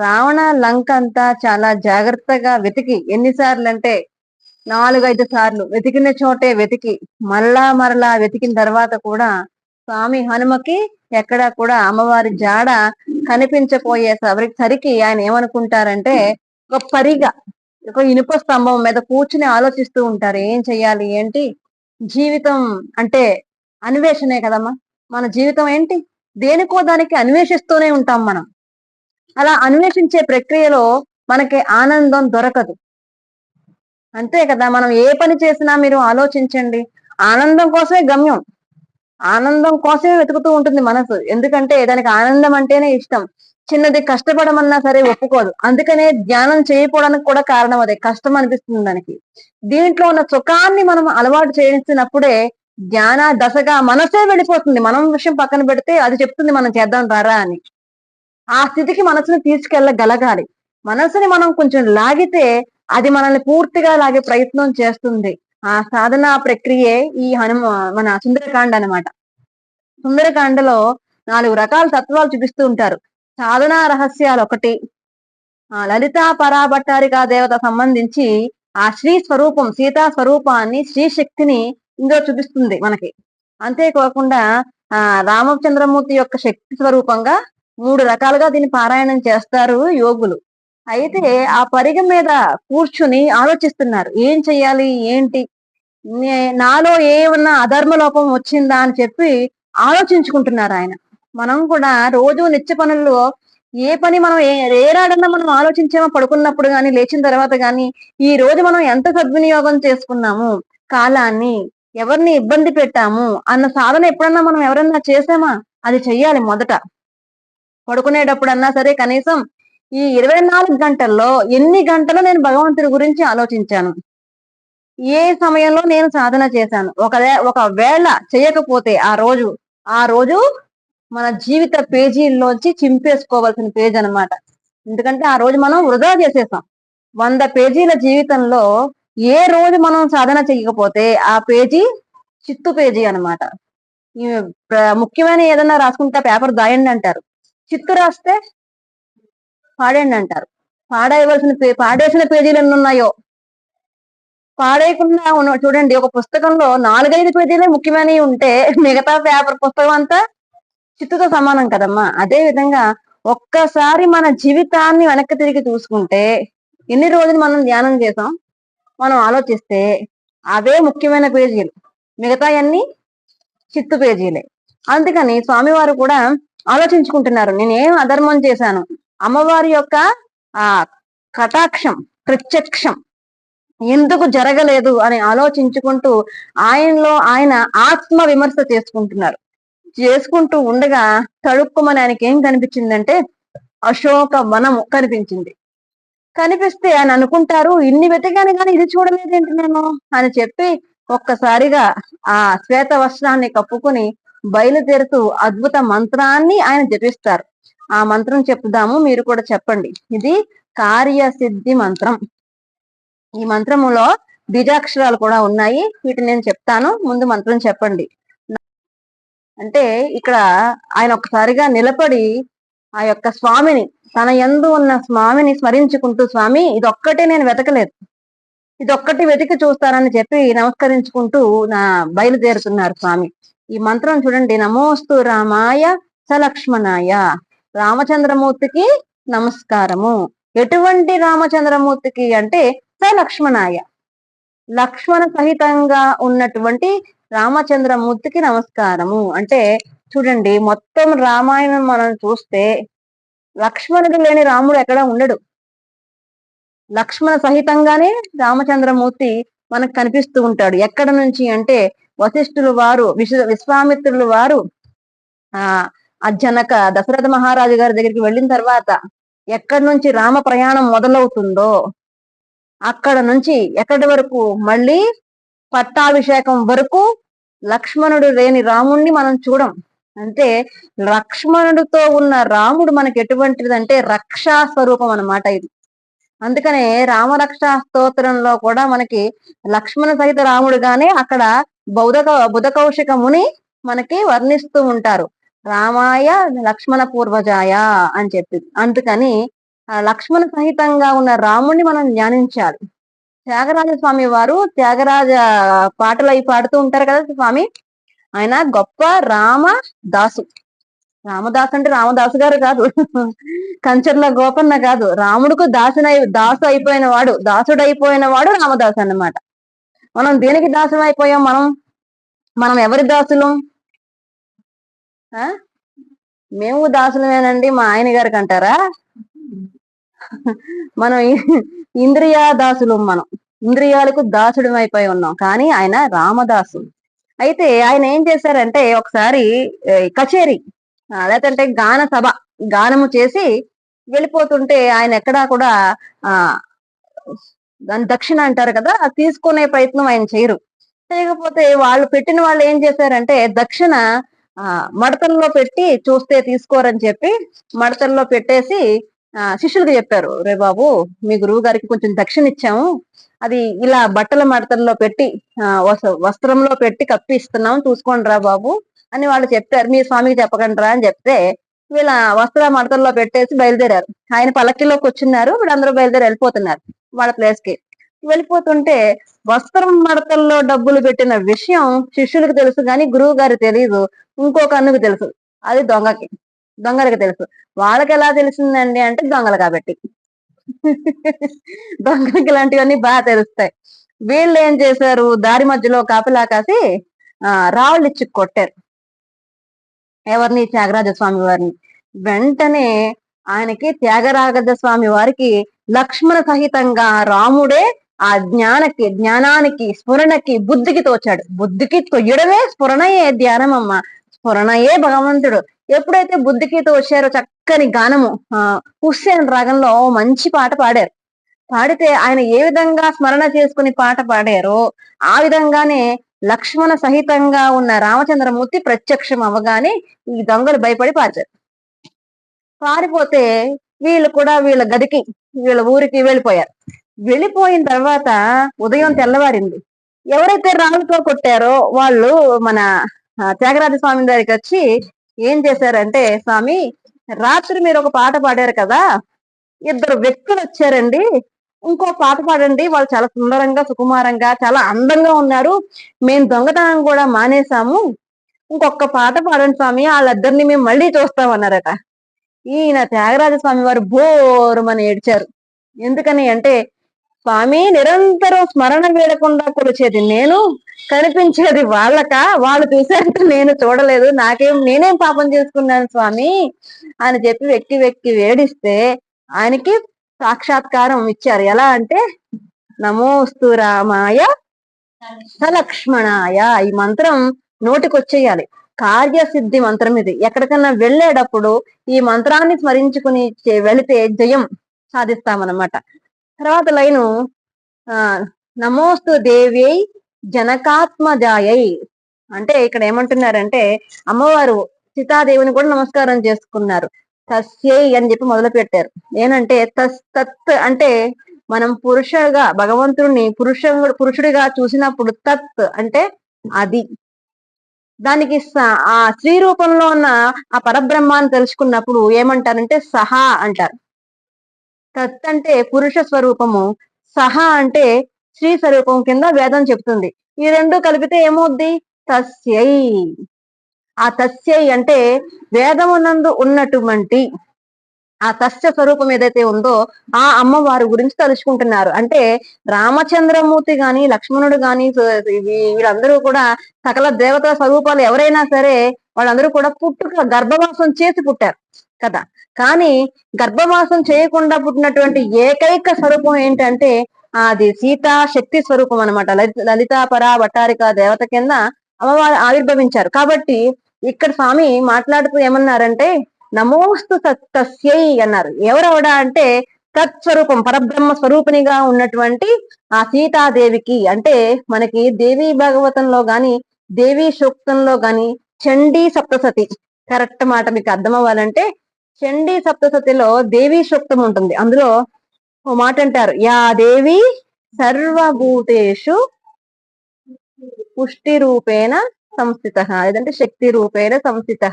రావణ లంక అంతా చాలా జాగ్రత్తగా వెతికి ఎన్నిసార్లు అంటే 4, 5 సార్లు వెతికిన చోటే వెతికి మరలా మరలా వెతికిన తర్వాత కూడా స్వామి హనుమకి ఎక్కడా కూడా అమ్మవారి జాడ కనిపించపోయే సరికి ఆయన ఏమనుకుంటారంటే ఒక పరిగా ఒక ఇనుప స్తంభం మీద కూర్చుని ఆలోచిస్తూ ఉంటారు. ఏం చెయ్యాలి ఏంటి జీవితం అంటే అన్వేషణే కదమ్మా. మన జీవితం ఏంటి దేనికో దానికి అన్వేషిస్తూనే ఉంటాం మనం. అలా అన్వేషించే ప్రక్రియలో మనకి ఆనందం దొరకదు. అంతే కదా, మనం ఏ పని చేసినా మీరు ఆలోచించండి, ఆనందం కోసమే గమ్యం, ఆనందం కోసమే వెతుకుతూ ఉంటుంది మనసు. ఎందుకంటే దానికి ఆనందం అంటేనే ఇష్టం. చిన్నది కష్టపడమన్నా సరే ఒప్పుకోదు. అందుకనే ధ్యానం చేయకపోవడానికి కూడా కారణం అదే, కష్టం అనిపిస్తుంది దానికి. దీంట్లో ఉన్న సుఖాన్ని మనం అలవాటు చేసినప్పుడే ధ్యాన దశగా మనసే వెళ్ళిపోతుంది. మనం విషయం పక్కన పెడితే అది చెప్తుంది మనం చేద్దాం రారా అని. ఆ స్థితికి మనసుని తీసుకెళ్ళగలగాలి. మనసుని మనం కొంచెం లాగితే అది మనల్ని పూర్తిగా లాగే ప్రయత్నం చేస్తుంది. ఆ సాధనా ప్రక్రియే ఈ మన సుందరకాండ అనమాట. సుందరకాండలో 4 రకాల తత్వాలు చూపిస్తూ ఉంటారు. సాధనా రహస్యాలు ఒకటి, లలితా పరాభట్టారికా దేవత సంబంధించి ఆ శ్రీ స్వరూపం, సీతా స్వరూపాన్ని, శ్రీ శక్తిని ఇందులో చూపిస్తుంది మనకి. అంతేకాకుండా రామచంద్రమూర్తి యొక్క శక్తి స్వరూపంగా 3 రకాలుగా దీన్ని పారాయణం చేస్తారు యోగులు. అయితే ఆ పరిగ మీద కూర్చుని ఆలోచిస్తున్నారు, ఏం చెయ్యాలి ఏంటి, నాలో ఏమన్నా అధర్మ లోపం వచ్చిందా అని చెప్పి ఆలోచించుకుంటున్నారు ఆయన. మనం కూడా రోజు నిత్య పనుల్లో ఏ పని మనం ఏనాడన్నా మనం ఆలోచించామో, పడుకున్నప్పుడు గాని లేచిన తర్వాత గాని ఈ రోజు మనం ఎంత సద్వినియోగం చేసుకున్నాము కాలాన్ని, ఎవరిని ఇబ్బంది పెట్టాము అన్న సాధన ఎప్పుడన్నా మనం ఎవరన్నా చేసామా? అది చెయ్యాలి మొదట. పడుకునేటప్పుడన్నా సరే కనీసం ఈ 24 గంటల్లో ఎన్ని గంటలు నేను భగవంతుడి గురించి ఆలోచించాను, ఏ సమయంలో నేను సాధన చేశాను. ఒకవేళ చేయకపోతే ఆ రోజు మన జీవిత పేజీల్లోంచి చింపేసుకోవాల్సిన పేజ్ అనమాట. ఎందుకంటే ఆ రోజు మనం వృధా చేసేసాం. 100 పేజీల జీవితంలో ఏ రోజు మనం సాధన చేయకపోతే ఆ పేజీ చిత్తు పేజీ అనమాట. ముఖ్యమైన ఏదన్నా రాసుకుంటా పేపర్ దాయండి అంటారు, చిత్తు రాస్తే పాడేయండి అంటారు. పాడేసిన పేజీలు ఎన్ని ఉన్నాయో, పాడేయకుండా చూడండి. ఒక పుస్తకంలో 4, 5 పేజీలే ముఖ్యమైనవి ఉంటే మిగతా పేపర్ పుస్తకం అంతా చిత్తుతో సమానం కదమ్మా. అదే విధంగా ఒక్కసారి మన జీవితాన్ని వెనక్కి తిరిగి చూసుకుంటే ఎన్ని రోజులు మనం ధ్యానం చేసాం మనం ఆలోచిస్తే అవే ముఖ్యమైన పేజీలు, మిగతా అన్ని చిత్తు పేజీలే. అందుకని స్వామివారు కూడా ఆలోచించుకుంటున్నారు, నేనేం అధర్మం చేశాను, అమ్మవారి యొక్క ఆ కటాక్షం ప్రత్యక్షం ఎందుకు జరగలేదు అని ఆలోచించుకుంటూ ఆయనలో ఆయన ఆత్మ విమర్శ చేసుకుంటూ ఉండగా తడుక్కుమని ఆయనకి ఏం కనిపించిందంటే అశోక వనము కనిపించింది. కనిపిస్తే ఆయన అనుకుంటారు, ఇన్ని వెతికాను కానీ ఇది చూడలేదేంటి నేను అని చెప్పి ఒక్కసారిగా ఆ శ్వేత వస్త్రాన్ని కప్పుకొని బయలుదేరుతూ అద్భుత మంత్రాన్ని ఆయన జపిస్తారు. ఆ మంత్రం చెప్పుదాము, మీరు కూడా చెప్పండి. ఇది కార్యసిద్ధి మంత్రం. ఈ మంత్రములో బీజాక్షరాలు కూడా ఉన్నాయి, వీటిని నేను చెప్తాను, ముందు మంత్రం చెప్పండి అంటే. ఇక్కడ ఆయన ఒక్కసారిగా నిలబడి ఆ యొక్క స్వామిని, తన యందు ఉన్న స్వామిని స్మరించుకుంటూ, స్వామి ఇదొక్కటే నేను వెతకలేదు, ఇదొక్కటి వెతికి చూస్తానని చెప్పి నమస్కరించుకుంటూ బయలుదేరుతున్నారు స్వామి. ఈ మంత్రం చూడండి, నమోస్తు రామాయ సలక్ష్మణాయ. రామచంద్రమూర్తికి నమస్కారము. ఎటువంటి రామచంద్రమూర్తికి అంటే సలక్ష్మణాయ, లక్ష్మణ సహితంగా ఉన్నటువంటి రామచంద్రమూర్తికి నమస్కారము. అంటే చూడండి, మొత్తం రామాయణం మనం చూస్తే లక్ష్మణుడు లేని రాముడు ఎక్కడ ఉండడు. లక్ష్మణ సహితంగానే రామచంద్రమూర్తి మనకు కనిపిస్తూ ఉంటాడు. ఎక్కడ నుంచి అంటే వశిష్ఠులు వారు, విశ్వామిత్రులు వారు ఆ జనక దశరథ మహారాజు గారి దగ్గరికి వెళ్ళిన తర్వాత ఎక్కడి నుంచి రామ ప్రయాణం మొదలవుతుందో అక్కడ నుంచి ఎక్కడి వరకు, మళ్ళీ పట్టాభిషేకం వరకు లక్ష్మణుడు లేని రాముణ్ణి మనం చూడం. అంటే లక్ష్మణుడితో ఉన్న రాముడు మనకి ఎటువంటిదంటే రక్షా స్వరూపం అనమాట ఇది. అందుకనే రామరక్షా స్తోత్రంలో కూడా మనకి లక్ష్మణ సహిత రాముడుగానే అక్కడ బుధ కౌశిక ముని మనకి వర్ణిస్తూ ఉంటారు, రామాయ లక్ష్మణ పూర్వజాయ అని చెప్పి. అందుకని ఆ లక్ష్మణ సహితంగా ఉన్న రాముణ్ణి మనం ధ్యానించాలి. త్యాగరాజ స్వామి వారు త్యాగరాజ పాటలు అవి పాడుతూ ఉంటారు కదా స్వామి. ఆయన గొప్ప రామదాసు. రామదాసు అంటే రామదాసు గారు కాదు, కంచర్ల గోపన్న కాదు, రాముడుకు దాసు అయిపోయిన వాడు, దాసుడైపోయిన వాడు రామదాసు అన్నమాట. మనం దేనికి దాసుడు అయిపోయాం? మనం మనం ఎవరి దాసులం? ఆ మేము దాసులమేనండి మా ఆయన గారికి అంటారా? మనం ఇంద్రియ దాసులు, మనం ఇంద్రియాలకు దాసుడు అయిపోయి ఉన్నాం. కానీ ఆయన రామదాసు. అయితే ఆయన ఏం చేశారంటే ఒకసారి కచేరీ లేదంటే గాన సభ, గానము చేసి వెళ్ళిపోతుంటే ఆయన ఎక్కడా కూడా ఆ దాని దక్షిణ అంటారు కదా, అది తీసుకునే ప్రయత్నం ఆయన చేయరు. చేయకపోతే వాళ్ళు పెట్టిన వాళ్ళు ఏం చేశారంటే దక్షిణ మడతల్లో పెట్టి చూస్తే తీసుకోరని చెప్పి మడతల్లో పెట్టేసి శిష్యులకు చెప్పారు, రే బాబు మీ గురువు గారికి కొంచెం దక్షిణ ఇచ్చాము, అది ఇలా బట్టల మడతల్లో పెట్టి వస్త్రంలో పెట్టి కప్పి ఇస్తున్నాం, చూసుకోండి రా బాబు అని వాళ్ళు చెప్పారు. మీ స్వామికి చెప్పకండి రా అని చెప్తే వీళ్ళ వస్త్ర మడతల్లో పెట్టేసి బయలుదేరారు. ఆయన పల్లకిలోకి వచ్చిన్నారు, వీళ్ళందరూ బయలుదేరి వెళ్ళిపోతున్నారు వాళ్ళ ప్లేస్ కి. వెళ్ళిపోతుంటే వస్త్రం మడతల్లో డబ్బులు పెట్టిన విషయం శిష్యులకు తెలుసు కానీ గురువు గారికి తెలియదు. ఇంకొక అన్నుకు తెలుసు, అది దొంగలకి తెలుసు. వాళ్ళకి ఎలా తెలిసిందండి అంటే దొంగలు కాబట్టి. దొంగలకి ఇలాంటివన్నీ బాగా తెలుస్తాయి. వీళ్ళు ఏం చేశారు, దారి మధ్యలో కాపలా కాసి రాళ్ళు ఇచ్చి కొట్టారు. ఎవరిని? త్యాగరాజ స్వామి వారిని. వెంటనే ఆయనకి త్యాగరాజ స్వామి వారికి లక్ష్మణ సహితంగా రాముడే ఆ జ్ఞానానికి స్ఫురణకి బుద్ధికి తోచాడు. బుద్ధికి తొయ్యడమే స్ఫురణయే ధ్యానం అమ్మ, స్ఫురణయే భగవంతుడు. ఎప్పుడైతే బుద్ధికి తోచారో చక్కని గానము హుస్సేన్ రాగంలో మంచి పాట పాడారు. పాడితే ఆయన ఏ విధంగా స్మరణ చేసుకుని పాట పాడారో ఆ విధంగానే లక్ష్మణ సహితంగా ఉన్న రామచంద్రమూర్తి ప్రత్యక్షం అవ్వగానే ఈ దొంగలు భయపడి పారారు. పారిపోతే వీళ్ళు కూడా వీళ్ళ గదికి వీళ్ళ ఊరికి వెళ్ళిపోయారు. వెళ్ళిపోయిన తర్వాత ఉదయం తెల్లవారింది. ఎవరైతే రాళ్ళతో కొట్టారో వాళ్ళు మన త్యాగరాజ స్వామి దగ్గరికి వచ్చి ఏం చేశారంటే, స్వామి రాత్రి మీరు ఒక పాట పాడారు కదా, ఇద్దరు వ్యక్తులు వచ్చారండి, ఇంకో పాట పాడండి, వాళ్ళు చాలా సుందరంగా సుకుమారంగా చాలా అందంగా ఉన్నారు, మేము దొంగతనం కూడా మానేశాము, ఇంకొక పాట పాడండి స్వామి, వాళ్ళిద్దరిని మేము మళ్ళీ చూస్తామన్నారట. ఈయన త్యాగరాజ స్వామి వారు బోరుమని ఏడ్చారు. ఎందుకని అంటే, స్వామి నిరంతరం స్మరణ వేడకుండా కొలిచేది నేను, కనిపించేది వాళ్ళక, వాళ్ళు చూసేంత నేను చూడలేదు, నేనేం పాపం చేసుకున్నాను స్వామి అని చెప్పి వెక్కి వెక్కి వేడిస్తే ఆయనకి సాక్షాత్కారం ఇచ్చారు. ఎలా అంటే నమోస్తు రామాయ సలక్ష్మణాయ, ఈ మంత్రం నోటికొచ్చేయాలి. కార్యసిద్ధి మంత్రం ఇది. ఎక్కడికన్నా వెళ్ళేటప్పుడు ఈ మంత్రాన్ని స్మరించుకుని వెళితే జయం సాధిస్తామన్నమాట. తర్వాత లైను నమోస్తు దేవ్యై జనకాత్మజాయై, అంటే ఇక్కడ ఏమంటున్నారంటే అమ్మవారు సీతాదేవిని కూడా నమస్కారం చేసుకున్నారు. తస్యై అని చెప్పి మొదలు పెట్టారు. ఏనంటే తత్ అంటే మనం పురుషుగా భగవంతుడిని పురుషుడిగా చూసినప్పుడు తత్ అంటే అది, దానికి ఆ స్త్రీ రూపంలో ఉన్న ఆ పరబ్రహ్మాన్ని తెలుసుకున్నప్పుడు ఏమంటారంటే సహా అంటారు. తత్ అంటే పురుష స్వరూపము, సహా అంటే స్త్రీ స్వరూపం కింద వేదం చెప్తుంది. ఈ రెండు కలిపితే ఏమవుద్ది? తస్యై. ఆ తస్యై అంటే వేదమునందు ఉన్నటువంటి ఆ తస్య స్వరూపం ఏదైతే ఉందో ఆ అమ్మవారి గురించి తలుచుకుంటున్నారు. అంటే రామచంద్రమూర్తి గాని లక్ష్మణుడు గాని వీళ్ళందరూ కూడా సకల దేవతల స్వరూపాలు ఎవరైనా సరే వాళ్ళందరూ కూడా గర్భవాసం చేసి పుట్టారు కదా. కానీ గర్భవాసం చేయకుండా పుట్టినటువంటి ఏకైక స్వరూపం ఏంటంటే అది సీతా శక్తి స్వరూపం అనమాట. లలితా పరా భట్టారిక దేవత కింద అమ్మవారు ఆవిర్భవించారు. కాబట్టి ఇక్కడ స్వామి మాట్లాడుతూ ఏమన్నారంటే నమోస్తు తస్యై అన్నారు. ఎవరవడా అంటే తత్స్వరూపం పరబ్రహ్మ స్వరూపిణిగా ఉన్నటువంటి ఆ సీతాదేవికి. అంటే మనకి దేవీ భాగవతంలో గాని దేవీ సూక్తంలో గాని చండీ సప్తసతి, కరెక్ట్ మాట మీకు అర్థం అవ్వాలంటే చండీ సప్తసతిలో దేవీ సూక్తం ఉంటుంది. అందులో ఓ మాట అంటారు, యా దేవి సర్వభూతేషు పుష్టి రూపేణ సంస్థిత, లేదంటే శక్తి రూపేణ సంస్థిత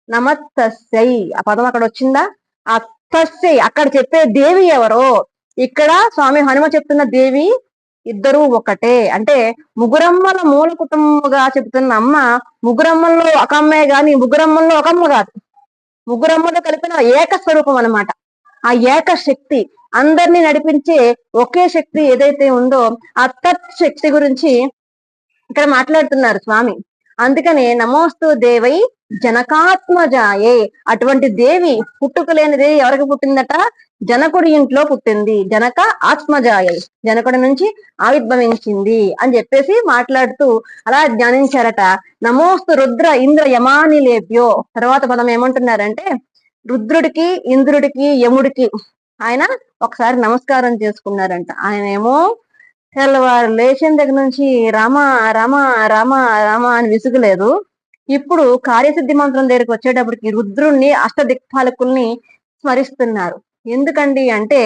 నమస్తస్యై. ఆ పదం అక్కడ వచ్చిందా? ఆ తస్సై అక్కడ చెప్పే దేవి ఎవరో, ఇక్కడ స్వామి హనుమ చెప్తున్న దేవి ఇద్దరు ఒకటే. అంటే ముగ్గురమ్మల మూల కుటుంబముగా చెప్తున్న అమ్మ ముగ్గురమ్మల్లో ఒక అమ్మే గాని ముగ్గురమ్మల్లో ఒక అమ్మ కాదు, ముగ్గురమ్మలో కలిపిన ఏక స్వరూపం అనమాట. ఆ ఏక శక్తి అందరినీ నడిపించే ఒకే శక్తి ఏదైతే ఉందో ఆ తత్ శక్తి గురించి ఇక్కడ మాట్లాడుతున్నారు స్వామి. అందుకనే నమోస్తు దేవై జనకాత్మజాయే, అటువంటి దేవి పుట్టుకలేనిది ఎవరికి పుట్టిందట, జనకుడి ఇంట్లో పుట్టింది. జనక ఆత్మజాయై, జనకుడి నుంచి ఆవిర్భవించింది అని చెప్పేసి మాట్లాడుతూ అలా ధ్యానించారట. నమోస్తు రుద్ర ఇంద్ర యమానిలేభ్యో, తర్వాత పదం ఏమంటున్నారంటే రుద్రుడికి ఇంద్రుడికి యముడికి ఆయన ఒకసారి నమస్కారం చేసుకున్నారంట. ఆయన ఏమో తెల్లవారు లేచిన దగ్గర నుంచి రామ రామ రామ రామ అని విసుగులేదు. ఇప్పుడు కార్యసిద్ధి మంత్రం దగ్గరికి వచ్చేటప్పటికి రుద్రుణ్ణి అష్టదిక్పాలకుల్ని స్మరిస్తున్నారు. ఎందుకండి అంటే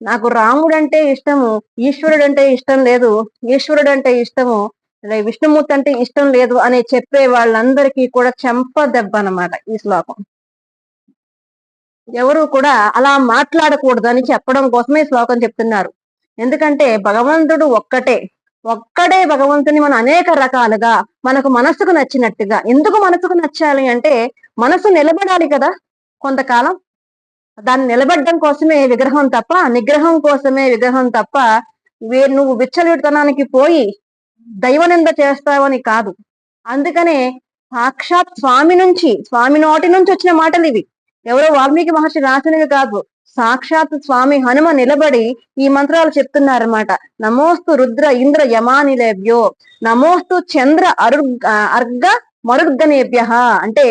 నాకు రాముడు అంటే ఇష్టము, ఈశ్వరుడు అంటే ఇష్టం లేదు, ఈశ్వరుడు అంటే ఇష్టము, విష్ణుమూర్తి అంటే ఇష్టం లేదు అని చెప్పే వాళ్ళందరికీ కూడా చెంప దెబ్బ అన్నమాట ఈ శ్లోకం. ఎవరు కూడా అలా మాట్లాడకూడదు అని చెప్పడం కోసమే శ్లోకం చెప్తున్నారు. ఎందుకంటే భగవంతుడు ఒక్కడే భగవంతుని మనం అనేక రకాలుగా మనకు మనసుకు నచ్చినట్టుగా. ఎందుకు మనసుకు నచ్చాలి అంటే మనసు నిలబడాలి కదా కొంతకాలం, దాన్ని నిలబడడం కోసమే విగ్రహం తప్ప, నిగ్రహం కోసమే విగ్రహం తప్ప నువ్వు విచ్చలవిడితనానికి పోయి దైవనింద చేస్తావని కాదు. అందుకనే సాక్షాత్ స్వామి నోటి నుంచి వచ్చిన మాటలు ఇవి, ఎవరో వాల్మీకి మహర్షి రాసినవి కాదు. సాక్షాత్ స్వామి హనుమ నిలబడి ఈ మంత్రాలు చెప్తున్నారన్నమాట. నమోస్తు రుద్ర ఇంద్ర యమానిలేభ్యో, నమోస్తు చంద్ర అర్ఘ మరుద్గనేభ్య, అంటే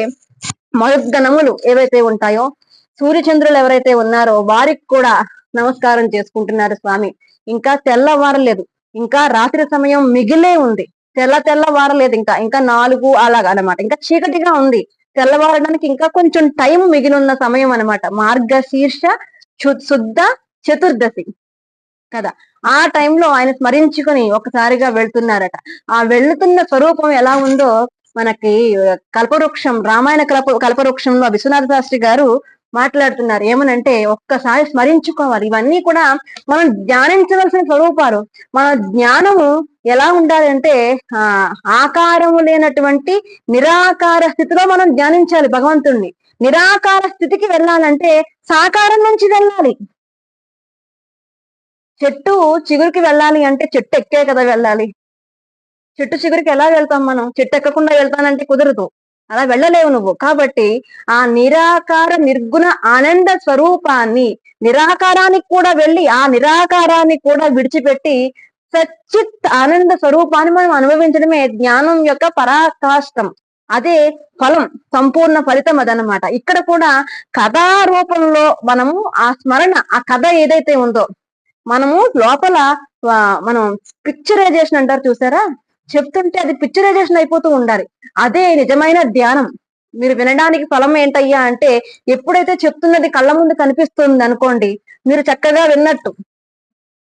మరుద్గణములు ఏవైతే ఉంటాయో సూర్యచంద్రులు ఎవరైతే ఉన్నారో వారికి కూడా నమస్కారం చేసుకుంటున్నారు స్వామి. ఇంకా తెల్లవారలేదు, ఇంకా రాత్రి సమయం మిగిలే ఉంది, తెల్లవారలేదు, ఇంకా 4 అలాగా అనమాట, ఇంకా చీకటిగా ఉంది. తెల్లవారడానికి ఇంకా కొంచెం టైం మిగిలిన సమయం అనమాట. మార్గశీర్ష శుద్ధ చతుర్దశి కదా, ఆ టైంలో ఆయన స్మరించుకొని ఒకసారిగా వెళ్తున్నారట. ఆ వెళ్తున్న స్వరూపం ఎలా ఉందో మనకి కల్పవృక్షం, రామాయణ కల్పవృక్షంలో విశ్వనాథ శాస్త్రి గారు మాట్లాడుతున్నారు. ఏమనంటే ఒక్కసారి స్మరించుకోవాలి. ఇవన్నీ కూడా మనం ధ్యానించవలసిన స్వరూపాలు. మన జ్ఞానము ఎలా ఉండాలంటే ఆకారము లేనటువంటి నిరాకార స్థితిలో మనం ధ్యానించాలి భగవంతుణ్ణి. నిరాకార స్థితికి వెళ్ళాలంటే సాకారం నుంచి వెళ్ళాలి. చెట్టు చిగురికి వెళ్ళాలి అంటే చెట్టు ఎక్కే కదా వెళ్ళాలి. చెట్టు చిగురికి ఎలా వెళ్తాం మనం? చెట్టు ఎక్కకుండా వెళ్తానంటే కుదరదు, అలా వెళ్ళలేవు నువ్వు. కాబట్టి ఆ నిరాకార నిర్గుణ ఆనంద స్వరూపాన్ని, నిరాకారానికి కూడా వెళ్ళి ఆ నిరాకారాన్ని కూడా విడిచిపెట్టి సచ్చిత్ ఆనంద స్వరూపాన్ని మనం అనుభవించడమే జ్ఞానం యొక్క పరాకాష్టం. అదే ఫలం, సంపూర్ణ ఫలితం అదనమాట. ఇక్కడ కూడా కథా రూపంలో మనము ఆ స్మరణ, ఆ కథ ఏదైతే ఉందో మనము లోపల మనం పిక్చరైజేషన్ అంటారు చూసారా, చెప్తుంటే అది పిక్చరైజేషన్ అయిపోతూ ఉండాలి. అదే నిజమైన ధ్యానం. మీరు వినడానికి ఫలం ఏంటయ్యా అంటే ఎప్పుడైతే చెప్తున్నది కళ్ళ ముందు కనిపిస్తుంది అనుకోండి, మీరు చక్కగా విన్నట్టు.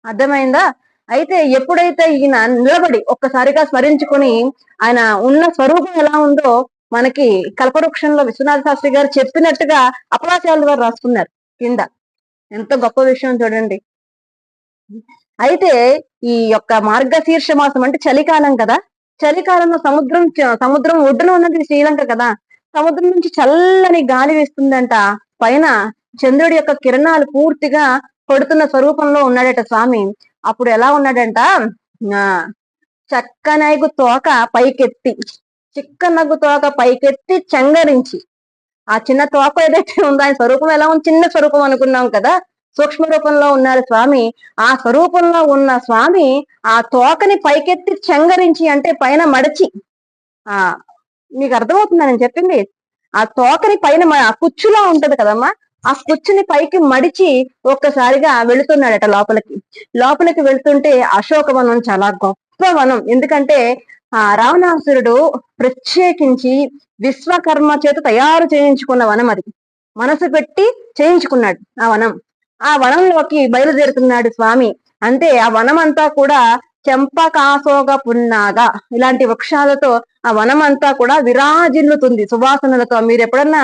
అర్థమైందా? అయితే ఎప్పుడైతే ఈయన నిలబడి ఒక్కసారిగా స్మరించుకొని ఆయన ఉన్న స్వరూపం ఎలా ఉందో మనకి కల్పవృక్షంలో విశ్వనాథ శాస్త్రి గారు చెప్పినట్టుగా అపలాచార్యులు గారు రాసుకున్నారు కింద. ఎంత గొప్ప విషయం చూడండి. అయితే ఈ యొక్క మార్గశీర్ష మాసం అంటే చలికాలం కదా, చలికాలంలో సముద్రం ఒడ్డున ఉన్నది శ్రీలంక కదా, సముద్రం నుంచి చల్లని గాలి వేస్తుందంట. పైన చంద్రుడి యొక్క కిరణాలు పూర్తిగా కొడుతున్న స్వరూపంలో ఉన్నాడట స్వామి. అప్పుడు ఎలా ఉన్నాడంట, చక్కనగు తోక పైకెత్తి, చిక్కనగు తోక పైకెత్తి చంగరించి, ఆ చిన్న తోక ఏదైతే ఉందో ఆయన స్వరూపం ఎలా ఉంది, చిన్న స్వరూపం అనుకున్నాం కదా, సూక్ష్మ రూపంలో ఉన్నారు స్వామి. ఆ స్వరూపంలో ఉన్న స్వామి ఆ తోకని పైకెత్తి చంగరించి అంటే పైన మడిచి, మీకు అర్థమవుతుందా నేను చెప్పింది? ఆ తోకని పైన ఆ కుచ్చులో ఉంటది కదమ్మా, ఆ కుచ్చుని పైకి మడిచి ఒక్కసారిగా వెళుతున్నాడట లోపలికి వెళుతుంటే అశోకవనం చాలా గొప్ప వనం. ఎందుకంటే ఆ రావణాసురుడు ప్రత్యేకించి విశ్వకర్మ చేత తయారు చేయించుకున్న వనం అది, మనసు పెట్టి చేయించుకున్నాడు ఆ వనం. ఆ వనంలోకి బయలుదేరుతున్నాడు స్వామి. అంటే ఆ వనం అంతా కూడా చెంపకాసోగ పున్నాగ ఇలాంటి వృక్షాలతో ఆ వనం అంతా కూడా విరాజిల్లుతుంది సువాసనలతో. మీరు ఎప్పుడన్నా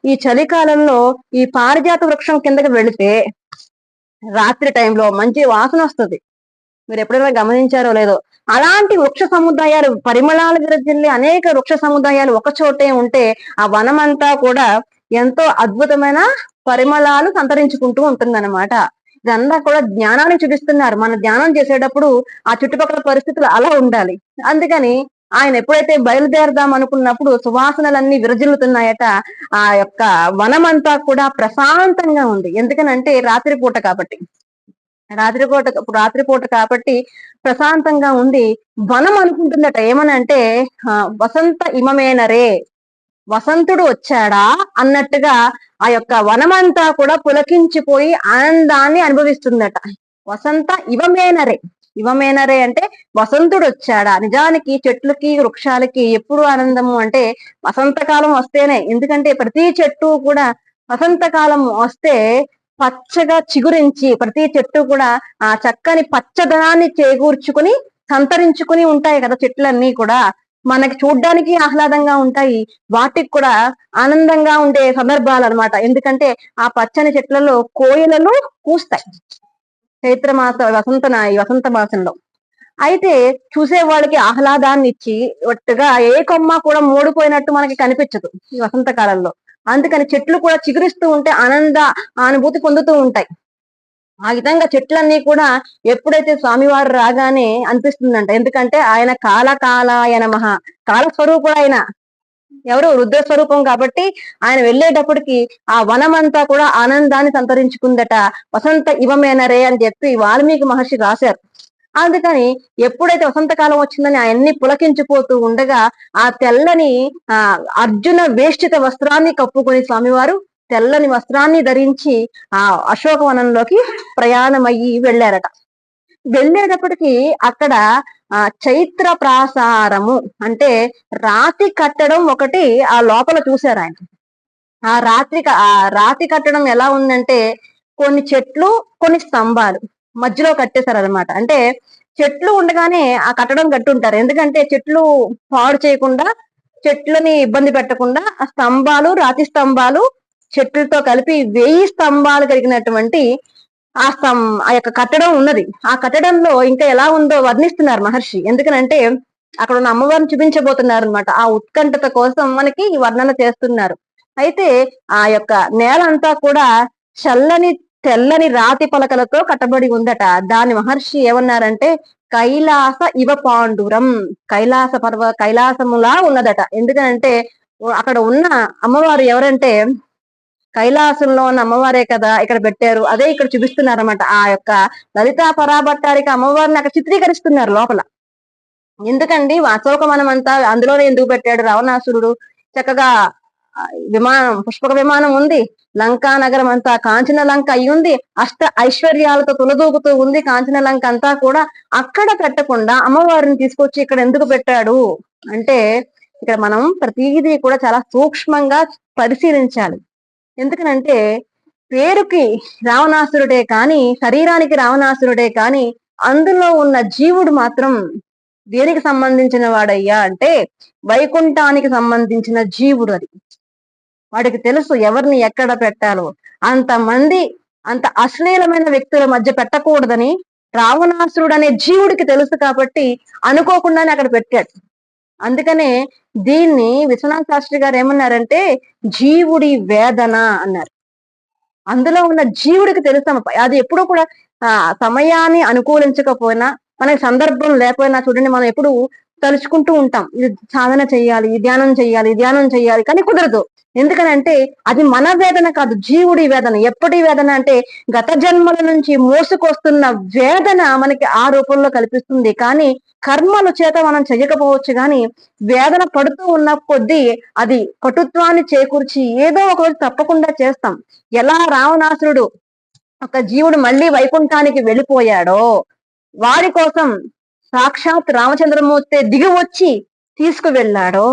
ఈ చలికాలంలో ఈ పారిజాత వృక్షం కిందకి వెళితే రాత్రి టైంలో మంచి వాసన వస్తుంది. మీరు ఎప్పుడైనా గమనించారో లేదో. అలాంటి వృక్ష సముదాయాలు, పరిమళాలు విరజిల్లి అనేక వృక్ష సముదాయాలు ఒక చోటే ఉంటే ఆ వనం అంతా కూడా ఎంతో అద్భుతమైన పరిమళాలు సంతరించుకుంటూ ఉంటుందన్నమాట. ఇదంతా కూడా జ్ఞానాన్ని చూపిస్తున్నారు. మన ధ్యానం చేసేటప్పుడు ఆ చుట్టుపక్కల పరిస్థితులు అలా ఉండాలి. అందుకని ఆయన ఎప్పుడైతే బయలుదేరదాం అనుకున్నప్పుడు సువాసనలన్నీ విరజిల్లుతున్నాయట. ఆ యొక్క వనమంతా కూడా ప్రశాంతంగా ఉంది. ఎందుకనంటే రాత్రిపూట కాబట్టి. రాత్రిపూట కాబట్టి ప్రశాంతంగా ఉంది. వనం అనుకుంటుందట ఏమనంటే వసంత ఇమమేనరే, వసంతుడు వచ్చాడా అన్నట్టుగా ఆ యొక్క వనమంతా కూడా పులకించిపోయి ఆనందాన్ని అనుభవిస్తుందట. వసంత ఇవమేనరే, ఇవమేనరే అంటే వసంతుడు వచ్చాడా. నిజానికి చెట్లకి వృక్షాలకి ఎప్పుడు ఆనందము అంటే వసంతకాలం వస్తేనే. ఎందుకంటే ప్రతి చెట్టు కూడా వసంతకాలం వస్తే పచ్చగా చిగురించి ప్రతి చెట్టు కూడా ఆ చక్కని పచ్చదనాన్ని చేకూర్చుకుని సంతరించుకుని ఉంటాయి కదా చెట్లన్నీ కూడా. మనకి చూడ్డానికి ఆహ్లాదంగా ఉంటాయి. వాటికి కూడా ఆనందంగా ఉండే సందర్భాలు అనమాట. ఎందుకంటే ఆ పచ్చని చెట్లలో కోయిలలు కూస్తాయి వసంత మాసంలో. అయితే చూసే వాళ్ళకి ఆహ్లాదాన్ని ఇచ్చి ఒట్టుగా ఏ కొమ్మ కూడా మూడిపోయినట్టు మనకి కనిపించదు ఈ వసంత కాలంలో. అందుకని చెట్లు కూడా చిగురిస్తూ ఉంటే ఆనంద అనుభూతి పొందుతూ ఉంటాయి. ఆ విధంగా చెట్లన్నీ కూడా ఎప్పుడైతే స్వామివారు రాగానే అనిపిస్తుందంట. ఎందుకంటే ఆయన కాలకాలాయ నమః, కాలస్వరూపుడు ఆయన. ఎవరు రుద్ర స్వరూపం కాబట్టి ఆయన వెళ్ళేటప్పటికి ఆ వనమంతా కూడా ఆనందాన్ని సంతరించుకుందట. వసంత ఇవమేనరే అని చెప్పి వాల్మీకి మహర్షి రాశారు. అందుకని ఎప్పుడైతే వసంతకాలం వచ్చిందని ఆయన్ని పులకించిపోతూ ఉండగా ఆ తెల్లని అర్జున వేష్టిత వస్త్రాన్ని కప్పుకొని స్వామివారు తెల్లని వస్త్రాన్ని ధరించి ఆ అశోకవనంలోకి ప్రయాణమయ్యి వెళ్ళారట. వెళ్ళేటప్పటికి అక్కడ చైత్ర ప్రాసారము అంటే రాతి కట్టడం ఒకటి ఆ లోపల చూశారు ఆయన. ఆ రాతి కట్టడం ఎలా ఉందంటే కొన్ని చెట్లు కొన్ని స్తంభాలు మధ్యలో కట్టేశారు అనమాట. అంటే చెట్లు ఉండగానే ఆ కట్టడం కట్టుంటారు. ఎందుకంటే చెట్లు పాడు చేయకుండా, చెట్లని ఇబ్బంది పెట్టకుండా ఆ స్తంభాలు, రాతి స్తంభాలు చెట్లతో కలిపి 1000 స్తంభాలు కలిగినటువంటి ఆ యొక్క కట్టడం ఉన్నది. ఆ కట్టడంలో ఇంకా ఎలా ఉందో వర్ణిస్తున్నారు మహర్షి. ఎందుకనంటే అక్కడ ఉన్న అమ్మవారిని చూపించబోతున్నారు అనమాట. ఆ ఉత్కంఠత కోసం మనకి ఈ వర్ణన చేస్తున్నారు. అయితే ఆ యొక్క నేల అంతా కూడా చల్లని తెల్లని రాతి పలకలతో కట్టబడి ఉందట. దాని మహర్షి ఏమన్నారంటే కైలాస ఇవ పాండురం, కైలాసములా ఉన్నదట. ఎందుకంటే అక్కడ ఉన్న అమ్మవారు ఎవరంటే కైలాసంలో ఉన్న అమ్మవారే కదా ఇక్కడ పెట్టారు. అదే ఇక్కడ చూపిస్తున్నారు అనమాట. ఆ యొక్క లలితా పరాభట్టారిక అమ్మవారిని అక్కడ చిత్రీకరిస్తున్నారు లోపల. ఎందుకండి అశోకవనం అంతా అందులోనే ఎందుకు పెట్టాడు రావణాసురుడు? చక్కగా పుష్పక విమానం ఉంది, లంకా నగరం అంతా కాంచన లంక అయి ఉంది, అష్ట ఐశ్వర్యాలతో తులదూగుతూ ఉంది కాంచన లంక అంతా కూడా. అక్కడ పెట్టకుండా అమ్మవారిని తీసుకొచ్చి ఇక్కడ ఎందుకు పెట్టాడు అంటే ఇక్కడ మనం ప్రతిదీ కూడా చాలా సూక్ష్మంగా పరిశీలించాలి. ఎందుకనంటే పేరుకి రావణాసురుడే కానీ, శరీరానికి రావణాసురుడే కానీ, అందులో ఉన్న జీవుడు మాత్రం దేనికి సంబంధించిన వాడయ్యా అంటే వైకుంఠానికి సంబంధించిన జీవుడు. అది వాడికి తెలుసు ఎవరిని ఎక్కడ పెట్టాలో. అంతమంది అంత అశ్లీలమైన వ్యక్తుల మధ్య పెట్టకూడదని రావణాసురుడు అనే జీవుడికి తెలుసు కాబట్టి అనుకోకుండానే అక్కడ పెట్టాడు. అందుకనే దీన్ని విశ్వనాథ శాస్త్రి గారు ఏమన్నారంటే జీవుడి వేదన అన్నారు. అందులో ఉన్న జీవుడికి తెలుసు. అది ఎప్పుడు కూడా సమయాన్ని అనుకూలించకపోయినా, మనకి సందర్భం లేకపోయినా చూడండి, మనం ఎప్పుడు తలుచుకుంటూ ఉంటాం ఇది సాధన చెయ్యాలి, ఈ ధ్యానం చెయ్యాలి, కానీ కుదరదు. ఎందుకనంటే అది మన వేదన కాదు, జీవుడి వేదన. ఎప్పటి వేదన అంటే గత జన్మల నుంచి మోసుకొస్తున్న వేదన మనకి ఆ రూపంలో కల్పిస్తుంది. కానీ కర్మల చేత మనం చెయ్యకపోవచ్చు, కానీ వేదన పడుతూ ఉన్న కొద్దీ అది కటుత్వాన్ని చేకూర్చి ఏదో ఒక రోజు తప్పకుండా చేస్తాం. ఎలా రావణాసురుడు ఒక జీవుడు మళ్ళీ వైకుంఠానికి వెళ్ళిపోయాడో వారి కోసం సాక్షాత్ రామచంద్రమూర్తి దిగి వచ్చి తీసుకువెళ్ళాడో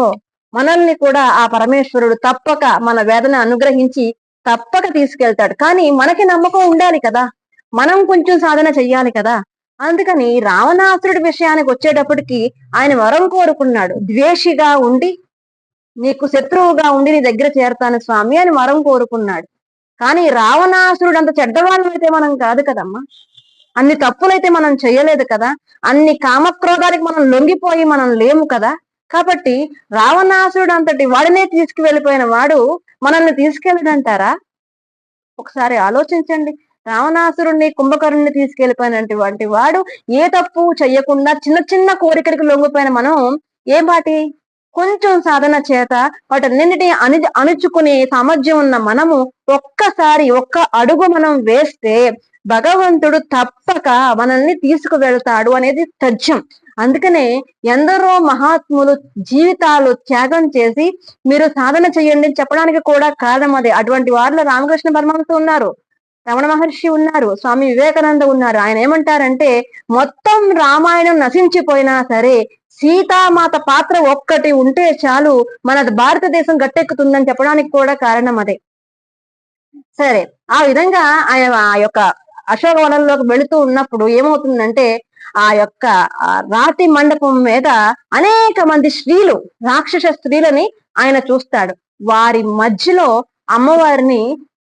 మనల్ని కూడా ఆ పరమేశ్వరుడు తప్పక మన వేదన అనుగ్రహించి తప్పక తీసుకెళ్తాడు. కానీ మనకి నమ్మకం ఉండాలి కదా, మనం కొంచెం సాధన చెయ్యాలి కదా. అందుకని రావణాసురుడి విషయానికి వచ్చేటప్పటికి ఆయన వరం కోరుకున్నాడు. ద్వేషిగా ఉండి, నీకు శత్రువుగా ఉండి నీ దగ్గర చేరతాను స్వామి అని వరం కోరుకున్నాడు. కానీ రావణాసురుడు అంత చెడ్డవాళ్ళం అయితే మనం కాదు కదమ్మా. అన్ని తప్పులైతే మనం చేయలేదు కదా. అన్ని కామక్రోధానికి మనం లొంగిపోయి మనం లేము కదా. కాబట్టి రావణాసురుడు అంతటి వాడినే తీసుకువెళ్ళిపోయిన వాడు మనల్ని తీసుకెళ్ళడంటారా? ఒకసారి ఆలోచించండి. రావణాసురుణ్ణి, కుంభకర్ణుని తీసుకెళ్లిపోయినటువంటి వాడు ఏ తప్పు చెయ్యకుండా చిన్న చిన్న కోరికలకు లొంగిపోయిన మనం ఏం పాటి కొంచెం సాధన చేత వాటన్నింటినీ అణుచుకునే సామర్థ్యం ఉన్న మనము ఒక్కసారి ఒక్క అడుగు మనం వేస్తే భగవంతుడు తప్పక మనల్ని తీసుకువెళ్తాడు అనేది సత్యం. అందుకనే ఎందరో మహాత్ములు జీవితాలు త్యాగం చేసి మీరు సాధన చెయ్యండి చెప్పడానికి కూడా కారణం అదే. అటువంటి వారిలో రామకృష్ణ పరమహంస ఉన్నారు, రమణ మహర్షి ఉన్నారు, స్వామి వివేకానంద ఉన్నారు. ఆయన ఏమంటారంటే మొత్తం రామాయణం నశించిపోయినా సరే సీతామాత పాత్ర ఒక్కటి ఉంటే చాలు మన భారతదేశం గట్టెక్కుతుందని చెప్పడానికి కూడా కారణం అదే. సరే, ఆ విధంగా ఆయన ఆ యొక్క అశోకవనంలోకి వెళుతూ ఉన్నప్పుడు ఏమవుతుందంటే ఆ యొక్క రాతి మండపం మీద అనేక మంది స్త్రీలు, రాక్షస స్త్రీలని ఆయన చూస్తాడు. వారి మధ్యలో అమ్మవారిని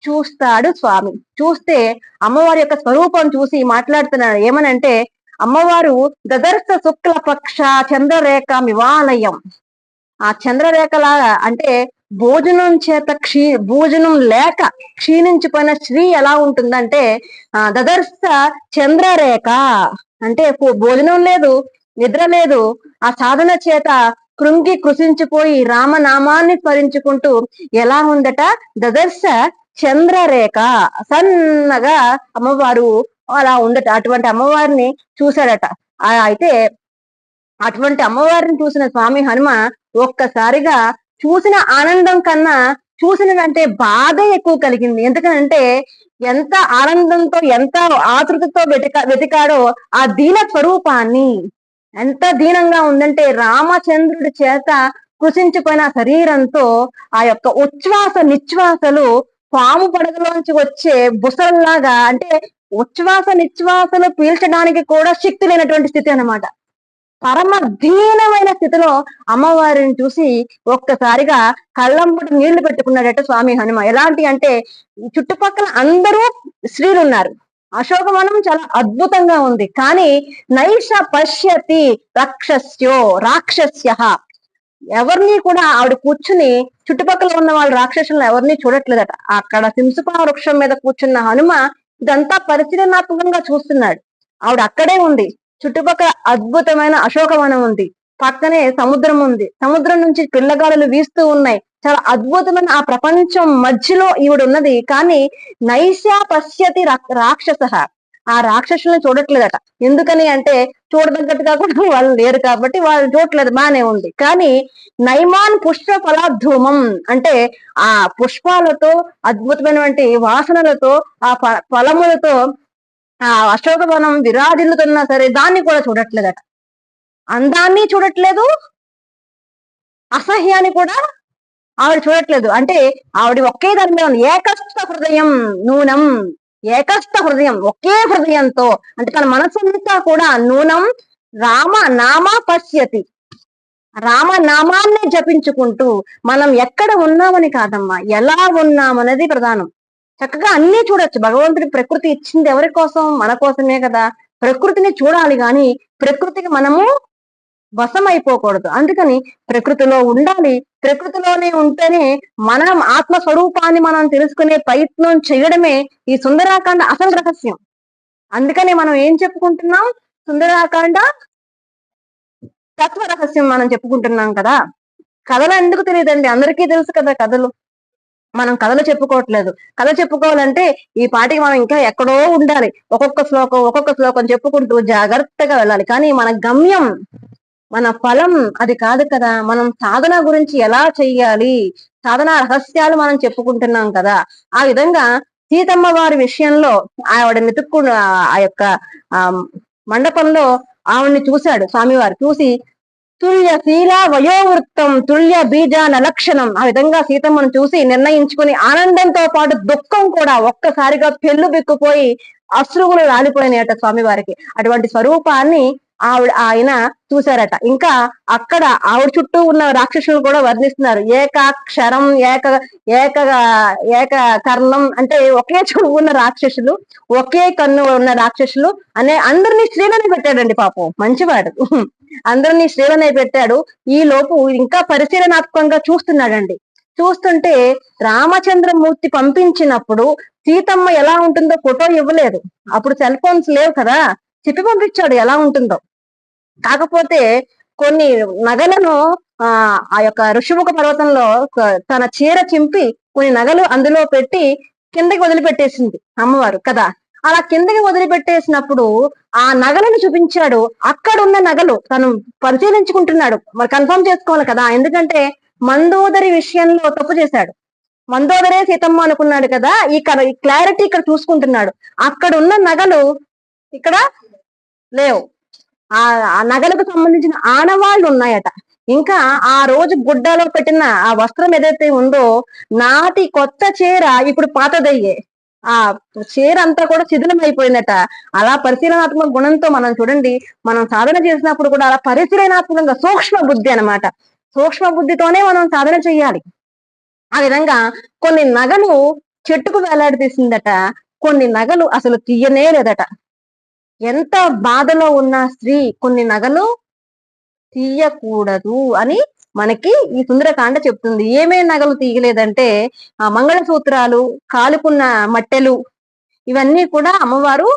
చూస్తాడు స్వామి. చూస్తే అమ్మవారి యొక్క స్వరూపం చూసి మాట్లాడుతున్నాడు. ఏమనంటే అమ్మవారు దదర్శ శుక్ల పక్ష చంద్రరేఖ మివాలయం. ఆ చంద్రరేఖలాగా అంటే భోజనం చేత భోజనం లేక క్షీణించిపోయిన స్త్రీ ఎలా ఉంటుందంటే దదర్శ చంద్రరేఖ అంటే భోజనం లేదు, నిద్ర లేదు, ఆ సాధన చేత కృంగి కృషించిపోయి రామనామాన్ని స్మరించుకుంటూ ఎలా ఉందట దదర్శ చంద్రరేఖ. సన్నగా అమ్మవారు అలా ఉండట. అటువంటి అమ్మవారిని చూశాడట. అయితే అటువంటి అమ్మవారిని చూసిన స్వామి హనుమ ఒక్కసారిగా చూసిన ఆనందం కన్నా చూసిన అంటే బాధ ఎక్కువ కలిగింది. ఎందుకంటే ఎంత ఆనందంతో ఎంత ఆతృతతో వెతికాడో ఆ దీన స్వరూపాన్ని. ఎంత దీనంగా ఉందంటే రామచంద్రుడి చేత కృషించిపోయిన శరీరంతో ఆ యొక్క ఉచ్ఛ్వాస నిశ్వాసలు పాము పడగలోంచి వచ్చే బుసల్లాగా, అంటే ఉచ్ఛ్వాస నిశ్వాసలు పీల్చడానికి కూడా శక్తి లేనటువంటి స్థితి అన్నమాట. పరమ దీనమైన స్థితిలో అమ్మవారిని చూసి ఒక్కసారిగా కళ్ళంబటి నీళ్లు పెట్టుకున్నాడట స్వామి హనుమ. ఎలాంటి అంటే చుట్టుపక్కల అందరూ స్త్రీలు ఉన్నారు, అశోకవనం చాలా అద్భుతంగా ఉంది, కానీ నైష పశ్యతి రాక్షస్య ఎవరిని కూడా ఆవిడ కూర్చుని చుట్టుపక్కల ఉన్న వాళ్ళ రాక్షసులను ఎవరిని చూడట్లేదట. అక్కడ సింసుపా వృక్షం మీద కూర్చున్న హనుమ ఇదంతా పరిశీలనాత్మకంగా చూస్తున్నాడు. ఆవిడ అక్కడే ఉంది. చుట్టుపక్కల అద్భుతమైన అశోకవనం ఉంది, పక్కనే సముద్రం ఉంది, సముద్రం నుంచి పిల్లగాలులు వీస్తూ ఉన్నాయి. చాలా అద్భుతమైన ఆ ప్రపంచం మధ్యలో ఈవిడ ఉన్నది. కానీ నైషా పశ్యతి రాక్షస, ఆ రాక్షసులను చూడట్లేదట. ఎందుకని అంటే చూడదగ్గట్టుగా కూడా వాళ్ళు లేరు కాబట్టి వాళ్ళు చూడట్లేదు, బానే ఉంది. కానీ నైమాన్ పుష్ప ఫలాధూమం అంటే ఆ పుష్పాలతో అద్భుతమైనటువంటి వాసనలతో ఆ ఫలములతో ఆ అశోకవనం విరాజిల్లుతున్నా సరే దాన్ని కూడా చూడట్లేదట. అందాన్ని చూడట్లేదు, అసహ్యాన్ని కూడా ఆవిడ చూడట్లేదు. అంటే ఆవిడ ఒకే దాని మీద ఏకస్థ హృదయం నూనం, ఏకస్థ హృదయం, ఒకే హృదయంతో, అంటే తన మనసంతా కూడా నూనం రామ నామ పశ్యతి, రామనామాన్ని జపించుకుంటూ మనం ఎక్కడ ఉన్నామని కాదమ్మా, ఎలా ఉన్నామనేది ప్రధానం. చక్కగా అన్ని చూడొచ్చు. భగవంతుడి ప్రకృతి ఇచ్చింది ఎవరి కోసం? మన కోసమే కదా. ప్రకృతిని చూడాలి, కానీ ప్రకృతికి మనము వశం అయిపోకూడదు. అందుకని ప్రకృతిలో ఉండాలి. ప్రకృతిలోనే ఉంటేనే మనం ఆత్మస్వరూపాన్ని మనం తెలుసుకునే ప్రయత్నం చేయడమే ఈ సుందరాకాండ అసలు రహస్యం. అందుకని మనం ఏం చెప్పుకుంటున్నాం? సుందరాకాండ తత్వ రహస్యం మనం చెప్పుకుంటున్నాం కదా. కథలు ఎందుకు తెలియదండి? అందరికీ తెలుసు కదా కథలు. మనం కథలు చెప్పుకోవట్లేదు. కథ చెప్పుకోవాలంటే ఈ పాటికి మనం ఇంకా ఎక్కడో ఉండాలి. ఒక్కొక్క శ్లోకం చెప్పుకుంటూ జాగ్రత్తగా వెళ్ళాలి. కానీ మన గమ్యం, మన ఫలం అది కాదు కదా. మనం సాధన గురించి ఎలా చెయ్యాలి, సాధన రహస్యాలు మనం చెప్పుకుంటున్నాం కదా. ఆ విధంగా సీతమ్మ వారి విషయంలో ఆవిడ వెతుక్కున్న ఆ యొక్క మండపంలో ఆవిడ్ని చూశాడు స్వామివారు. చూసి తుల్య శీల వయోవృత్తం తుల్య బీజాన లక్షణం, ఆ విధంగా సీతమ్మను చూసి నిర్ణయించుకుని ఆనందంతో పాటు దుఃఖం కూడా ఒక్కసారిగా పెళ్లు బిక్కుపోయి అశ్రువులు రాలిపోయినాయట స్వామి వారికి. అటువంటి స్వరూపాన్ని ఆయన చూశారట. ఇంకా అక్కడ ఆవిడ చుట్టూ ఉన్న రాక్షసులు కూడా వర్ణిస్తున్నారు. ఏకాక్షరం ఏక ఏక ఏక కర్ణం అంటే ఒకే చెవు ఉన్న రాక్షసులు, ఒకే కన్ను ఉన్న రాక్షసులు అనే అందరినీ స్త్రీలనే పెట్టాడండి పాపం, మంచివాడు. అందరినీ స్త్రీలనే పెట్టాడు. ఈ లోపు ఇంకా పరిశీలనాత్మకంగా చూస్తున్నాడండి. చూస్తుంటే రామచంద్రమూర్తి పంపించినప్పుడు సీతమ్మ ఎలా ఉంటుందో ఫోటో ఇవ్వలేదు. అప్పుడు సెల్ ఫోన్స్ లేవు కదా, చెప్పి పంపించాడు ఎలా ఉంటుందో. కాకపోతే కొన్ని నగలను ఆ యొక్క ఋషిముఖ పర్వతంలో తన చీర చింపి కొన్ని నగలు అందులో పెట్టి కిందకి వదిలిపెట్టేసింది అమ్మవారు కదా. అలా కిందకి వదిలిపెట్టేసినప్పుడు ఆ నగలను చూపించాడు. అక్కడ ఉన్న నగలు తను పరిశీలించుకుంటున్నాడు, మరి కన్ఫర్మ్ చేసుకోవాలి కదా. ఎందుకంటే మందోదరి విషయంలో తప్పు చేశాడు. మందోదరే సీతమ్మ అనుకున్నాడు కదా, ఈ క్లారిటీ ఇక్కడ చూసుకుంటున్నాడు. అక్కడ ఉన్న నగలు ఇక్కడ లేవు. ఆ నగలకు సంబంధించిన ఆనవాళ్ళు ఉన్నాయట. ఇంకా ఆ రోజు గుడ్డలో పెట్టిన ఆ వస్త్రం ఏదైతే ఉందో నాటి కొత్త చీర ఇప్పుడు పాతదయ్యే, ఆ చీర అంతా కూడా శిథిలం అయిపోయిందట. అలా పరిశీలనాత్మక గుణంతో మనం చూడండి, మనం సాధన చేసినప్పుడు కూడా అలా పరిశీలనాత్మకంగా సూక్ష్మ బుద్ధి అనమాట, సూక్ష్మ బుద్ధితోనే మనం సాధన చెయ్యాలి. ఆ విధంగా కొన్ని నగలు చెట్టుకు వేలాడితీసిందట, కొన్ని నగలు అసలు తీయనే లేదట. ఎంత బాధలో ఉన్న స్త్రీ కొన్ని నగలు తీయకూడదు అని మనకి ఈ సుందరకాండ చెప్తుంది. ఏమేమి నగలు తీయలేదంటే ఆ మంగళసూత్రాలు, కాలుకున్న మట్టెలు, ఇవన్నీ కూడా అమ్మవారు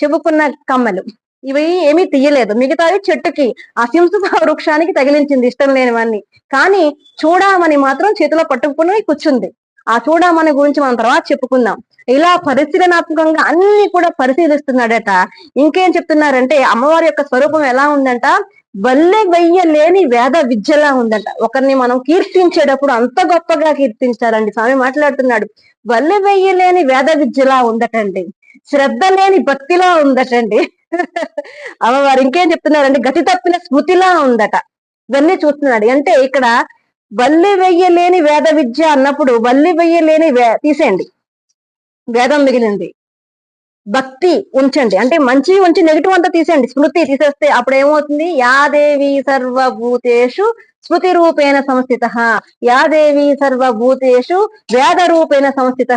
చెప్పుకున్న కమ్మలు, ఇవి ఏమీ తీయలేదు. మిగతావి చెట్టుకి ఆ సింసుక వృక్షానికి తగిలించింది ఇష్టం లేనివన్నీ. కానీ చూడమని మాత్రం చేతిలో పట్టుకుని కూర్చుంది. ఆ చూడమని గురించి మనం తర్వాత చెప్పుకుందాం. ఇలా పరిశీలనాత్మకంగా అన్ని కూడా పరిశీలిస్తున్నాడట. ఇంకేం చెప్తున్నారంటే అమ్మవారి యొక్క స్వరూపం ఎలా ఉందంట, వల్లె వెయ్యలేని వేద విద్యలా ఉందంట. ఒకరిని మనం కీర్తించేటప్పుడు అంత గొప్పగా కీర్తించాలండి. స్వామి మాట్లాడుతున్నాడు, వల్లె వెయ్యలేని వేద విద్యలా ఉందటండి, శ్రద్ధ లేని భక్తిలా ఉందటండి. అమ్మవారు ఇంకేం చెప్తున్నారంటే గతి తప్పిన స్మృతిలా ఉందట. ఇవన్నీ చూస్తున్నాడు. అంటే ఇక్కడ వల్లి వెయ్యలేని వేద విద్య అన్నప్పుడు వల్లి వెయ్యలేని తీసేయండి, వేదం మిగిలింది. భక్తి ఉంచండి, అంటే మంచి ఉంచి నెగిటివ్ అంతా తీసేయండి, స్మృతి తీసేస్తే అప్పుడు ఏమవుతుంది, యాదేవి సర్వభూతేషు స్మృతి రూపేణ సంస్థిత, యాదేవి సర్వభూతేషు వేద రూపేణ సంస్థిత.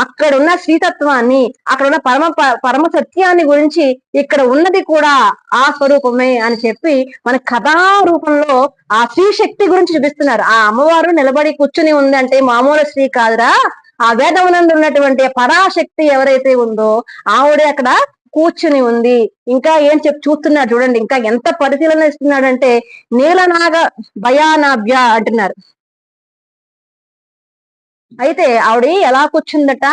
అక్కడున్న శ్రీతత్వాన్ని, అక్కడున్న పరమ సత్యాన్ని గురించి ఇక్కడ ఉన్నది కూడా ఆ స్వరూపమే అని చెప్పి మన కథా రూపంలో ఆ శ్రీ శక్తి గురించి చూపిస్తున్నారు. ఆ అమ్మవారు నిలబడి కూర్చుని ఉందంటే మామూలు శ్రీ కాదురా, ఆ వేదమునందు ఉన్నటువంటి పరాశక్తి ఎవరైతే ఉందో ఆవిడే అక్కడ కూర్చుని ఉంది. ఇంకా ఏం చూస్తున్నాడు చూడండి, ఇంకా ఎంత పరిశీలన ఇస్తున్నాడంటే నీలనాగ భయానాభ్య అంటున్నారు. అయితే ఆవిడ ఎలా కూర్చుందట,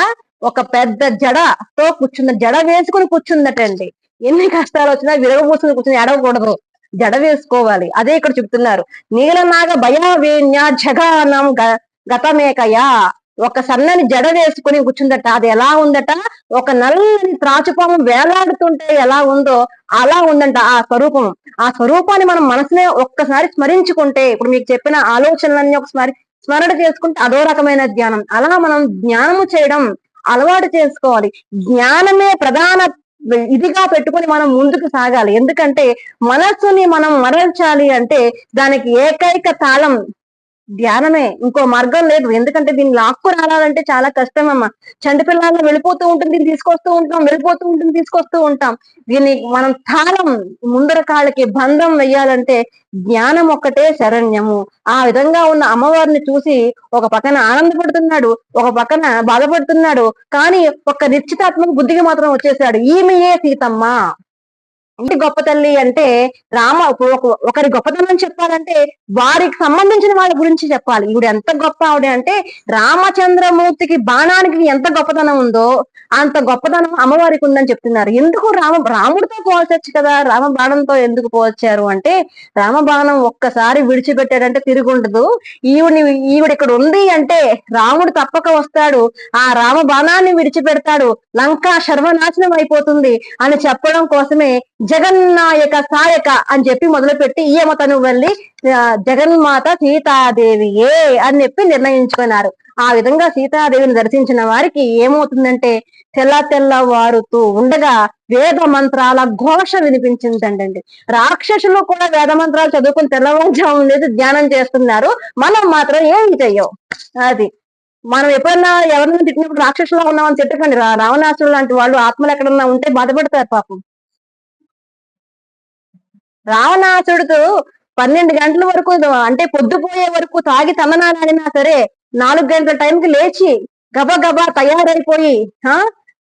ఒక పెద్ద జడతో కూర్చుంది, జడ వేసుకుని కూర్చుందటండి. ఎన్ని కష్టాలు వచ్చినా విరగబూసుకుని కూర్చుని ఎడవకూడదు, జడ వేసుకోవాలి. అదే ఇక్కడ చెప్తున్నారు. నీలనాగ భయావేణ్య జగానం గతమేకయా, ఒక సన్నని జడ వేసుకుని కూర్చుందట. అది ఎలా ఉందట, ఒక నల్లని త్రాచుపాము వేలాడుతుంటే ఎలా ఉందో అలా ఉందంట ఆ స్వరూపం. ఆ స్వరూపాన్ని మనం మనసునే ఒక్కసారి స్మరించుకుంటే, ఇప్పుడు మీకు చెప్పిన ఆలోచనలన్నీ ఒకసారి స్మరణ చేసుకుంటే అదో రకమైన ధ్యానం. అలా మనం జ్ఞానము చేయడం అలవాటు చేసుకోవాలి. జ్ఞానమే ప్రధాన ఇదిగా పెట్టుకుని మనం ముందుకు సాగాలి. ఎందుకంటే మనస్సుని మనం మరల్చాలి అంటే దానికి ఏకైక తాళం ధ్యానమే, ఇంకో మార్గం లేదు. ఎందుకంటే దీన్ని లాక్కు రావాలంటే చాలా కష్టం అమ్మ. చంటి పిల్లల్లో వెళ్ళిపోతూ ఉంటుంది, దీన్ని తీసుకొస్తూ ఉంటాం, వెళ్ళిపోతూ ఉంటుంది, తీసుకొస్తూ ఉంటాం. దీన్ని మనం తాళం ముందర కాళ్ళకి బంధం వెయ్యాలంటే జ్ఞానం ఒక్కటే శరణ్యము. ఆ విధంగా ఉన్న అమ్మవారిని చూసి ఒక పక్కన ఆనందపడుతున్నాడు, ఒక పక్కన బాధపడుతున్నాడు. కానీ ఒక నిశ్చితాత్మక బుద్ధికి మాత్రం వచ్చేసాడు, ఈమెయే సీతమ్మ. ఇంటి గొప్ప తల్లి అంటే ఒకరి గొప్పతనం చెప్పాలంటే వారికి సంబంధించిన వాళ్ళ గురించి చెప్పాలి. ఈవిడ ఎంత గొప్ప ఆవిడ అంటే రామచంద్రమూర్తికి బాణానికి ఎంత గొప్పతనం ఉందో అంత గొప్పతనం అమ్మవారికి ఉందని చెప్తున్నారు. ఎందుకు రాముడితో పోల్చొచ్చు కదా, రామ బాణంతో ఎందుకు పోల్చారు అంటే రామ బాణం ఒక్కసారి విడిచిపెట్టాడంటే తిరుగుండదు. ఈవిడ ఇక్కడ ఉంది అంటే రాముడు తప్పక వస్తాడు, ఆ రామ బాణాన్ని విడిచిపెడతాడు, లంకా సర్వనాశనం అయిపోతుంది అని చెప్పడం కోసమే జగన్నాయక సాయక అని చెప్పి మొదలుపెట్టి ఈయమ తను వెళ్ళి జగన్మాత సీతాదేవియే అని చెప్పి నిర్ణయించుకున్నారు. ఆ విధంగా సీతాదేవిని దర్శించిన వారికి ఏమవుతుందంటే తెల్లవారుతూ ఉండగా వేద మంత్రాల ఘోష వినిపించిందండి. రాక్షసులు కూడా వేద మంత్రాలు చదువుకుని తెల్లవారుజాము లేదు ధ్యానం చేస్తున్నారు, మనం మాత్రం ఏమి చెయ్యం. అది మనం ఎప్పుడన్నా ఎవరినైనా తిట్టినప్పుడు రాక్షసులా ఉన్నామని తిట్టకండి. రావణాసుడు లాంటి వాళ్ళు ఆత్మలు ఎక్కడన్నా ఉంటే బాధపడతారు పాపం. రావణాసుడు 12 గంటల వరకు అంటే పొద్దుపోయే వరకు తాగి తన్ననాడినా సరే 4 గంటల టైంకి లేచి గబగబా తయారైపోయి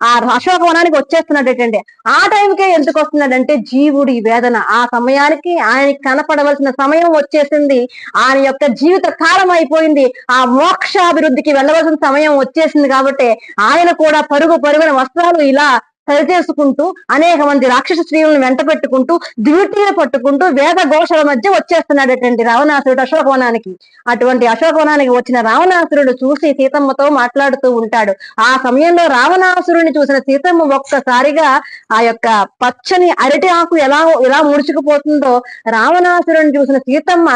ఆ అశోకవనానికి వచ్చేస్తున్నాడటండి. ఆ టైంకే ఎందుకు వస్తున్నాడంటే జీవుడి వేదన. ఆ సమయానికి ఆయనకి కనపడవలసిన సమయం వచ్చేసింది, ఆయన యొక్క జీవిత కాలం అయిపోయింది, ఆ మోక్షాభివృద్ధికి వెళ్ళవలసిన సమయం వచ్చేసింది. కాబట్టి ఆయన కూడా పరుగున వస్త్రాలు ఇలా సరిచేసుకుంటూ అనేక మంది రాక్షస స్త్రీలను వెంట పెట్టుకుంటూ డ్యూటీలు పట్టుకుంటూ వేద ఘోషల మధ్య వచ్చేస్తున్నాడటండి రావణాసురుడు అశోకవనానికి. అటువంటి అశోకవనానికి వచ్చిన రావణాసురుడు చూసి సీతమ్మతో మాట్లాడుతూ ఉంటాడు. ఆ సమయంలో రావణాసురుడిని చూసిన సీతమ్మ ఒక్కసారిగా ఆ యొక్క పచ్చని అరటి ఆకు ఎలా ముడుచుకుపోతుందో రావణాసురుడిని చూసిన సీతమ్మ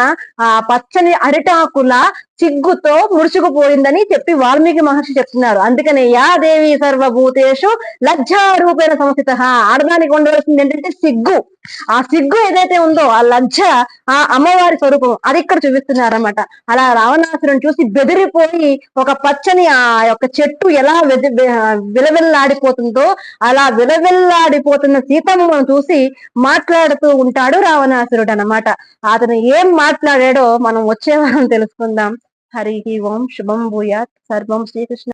ఆ పచ్చని అరటి ఆకులా సిగ్గుతో ముడుచుకుపోయిందని చెప్పి వాల్మీకి మహర్షి చెప్తున్నారు. అందుకని యా దేవి సర్వభూతేషు లజ్జారూపేణ సంస్థిత. ఆడదానికి ఉండవలసింది ఏంటంటే సిగ్గు. ఆ సిగ్గు ఏదైతే ఉందో ఆ లజ్జ ఆ అమ్మవారి స్వరూపం, అది ఇక్కడ చూపిస్తున్నారన్నమాట. అలా రావణాసురుని చూసి బెదిరిపోయి ఒక పచ్చని ఆ యొక్క చెట్టు ఎలా విలవిల్లాడిపోతుందో అలా విలవిల్లాడిపోతున్న సీతమ్మను చూసి మాట్లాడుతూ ఉంటాడు రావణాసురుడు అన్నమాట. అతను ఏం మాట్లాడాడో మనం వచ్చే వారం తెలుసుకుందాం. హరి ఓం శుభం భూయాత్. సర్వం శ్రీకృష్ణ.